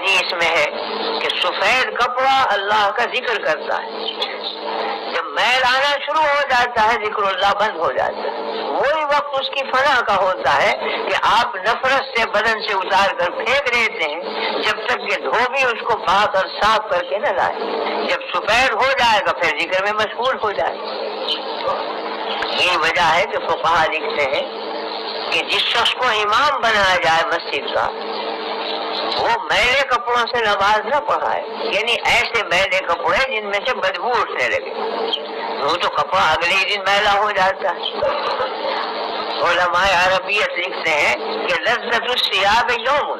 حدیث میں ہے کہ سفید کپڑا اللہ کا ذکر کرتا ہے، جب میل آنا شروع ہو جاتا ہے ذکر اللہ بند ہو جاتا ہے، وہی وقت اس کی فنا کا ہوتا ہے کہ آپ نفرت سے بدن سے اتار کر پھینک دیتے ہیں جب تک کہ دھوبی اس کو پاک اور صاف کر کے نہ لائے۔ جب سفید ہو جائے گا پھر ذکر میں مشغول ہو جائے گا۔ یہی وجہ ہے کہ فقہا لکھتے ہیں کہ جس شخص کو امام بنایا جائے مسجد کا، وہ میلے کپڑوں سے نماز نہ پڑھائے، یعنی ایسے میلے کپڑے جن میں سے بدبو اٹھنے لگے، وہ تو کپڑا اگلے ہی دن میلا ہو جاتا ہے۔ علماء عربیت لکھتے ہیں کہ لذت الثیاب یوم،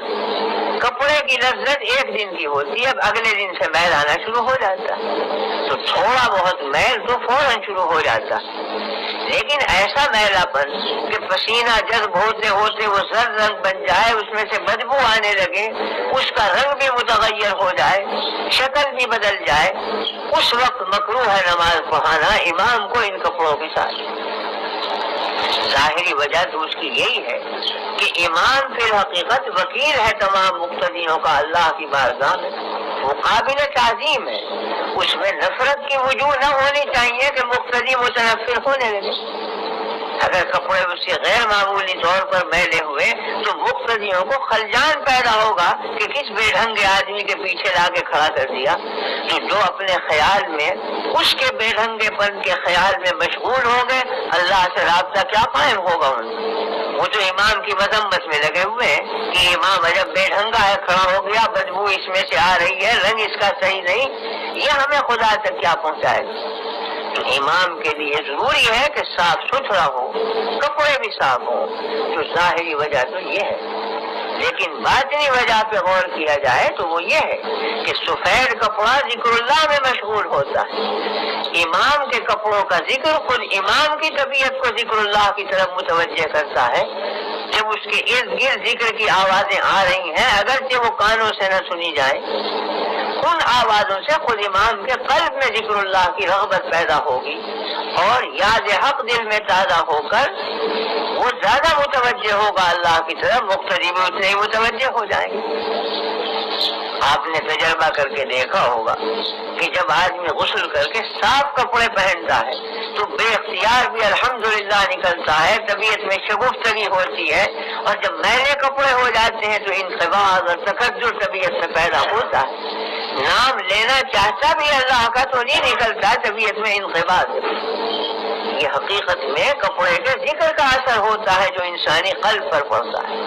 کپڑے کی لذت ایک دن کی ہوتی ہے، اب اگلے دن سے میل آنا شروع ہو جاتا ہے، تو تھوڑا بہت میل تو فوراً شروع ہو جاتا ہے، لیکن ایسا میلا پن کہ پسینہ جذب ہوتے ہوتے وہ زرد رنگ بن جائے، اس میں سے بدبو آنے لگے، اس کا رنگ بھی متغیر ہو جائے، شکل بھی بدل جائے، اس وقت مکروہ ہے نماز پڑھانا امام کو ان کپڑوں کے ساتھ۔ ظاہری وجہ تو اس کی یہی ہے کہ امام فی الحقیقت وکیل ہے تمام مقتدیوں کا اللہ کی بارگاہ میں، وہ قابل تعظیم ہے، اس میں نفرت کی وجوہ نہ ہونی چاہیے کہ مقتدی متنفر ہونے لگے۔ اگر کپڑے اس سے غیر معمولی طور پر میلے ہوئے تو مقتدیوں کو خلجان پیدا ہوگا کہ کس بے ڈھنگے آدمی کے پیچھے لا کے کھڑا کر دیا، تو جو اپنے خیال میں اس کے بے ڈھنگے پن کے خیال میں مشغول ہوں گے، اللہ سے رابطہ کیا قائم ہوگا ان کو؟ وہ تو امام کی مذمت میں لگے ہوئے ہیں کہ امام عجب بے ڈھنگا ہے، کھڑا ہو گیا، بدبو اس میں سے آ رہی ہے، رنگ اس کا صحیح نہیں، یہ ہمیں خدا تک کیا پہنچائے گا؟ تو امام کے لیے ضروری ہے کہ صاف ستھرا ہو، کپڑے بھی صاف ہوں، تو ظاہری وجہ تو یہ ہے، لیکن باطنی وجہ پہ غور کیا جائے تو وہ یہ ہے کہ سفید کپڑا ذکر اللہ میں مشغول ہوتا ہے، امام کے کپڑوں کا ذکر خود امام کی طبیعت کو ذکر اللہ کی طرف متوجہ کرتا ہے۔ جب اس کے ارد گرد ذکر کی آوازیں آ رہی ہیں، اگرچہ وہ کانوں سے نہ سنی جائیں، ان آوازوں سے خود امام کے قلب میں ذکر اللہ کی رغبت پیدا ہوگی اور یاد حق دل میں تازہ ہو کر وہ زیادہ متوجہ ہوگا اللہ کی طرف، مقتدی بھی اتنے ہی متوجہ ہو جائیں گے۔ آپ نے تجربہ کر کے دیکھا ہوگا کہ جب آدمی غسل کر کے صاف کپڑے پہنتا ہے تو بے اختیار بھی الحمدللہ نکلتا ہے، طبیعت میں شگفتگی ہوتی ہے، اور جب میلے کپڑے ہو جاتے ہیں تو انقباض اور تکدر طبیعت میں پیدا ہوتا ہے، نام لینا چاہتا بھی اللہ کا تو نہیں نکلتا، طبیعت میں انقباض ہے۔ یہ حقیقت میں کپڑے کے ذکر کا اثر ہوتا ہے جو انسانی قلب پر پڑتا ہے۔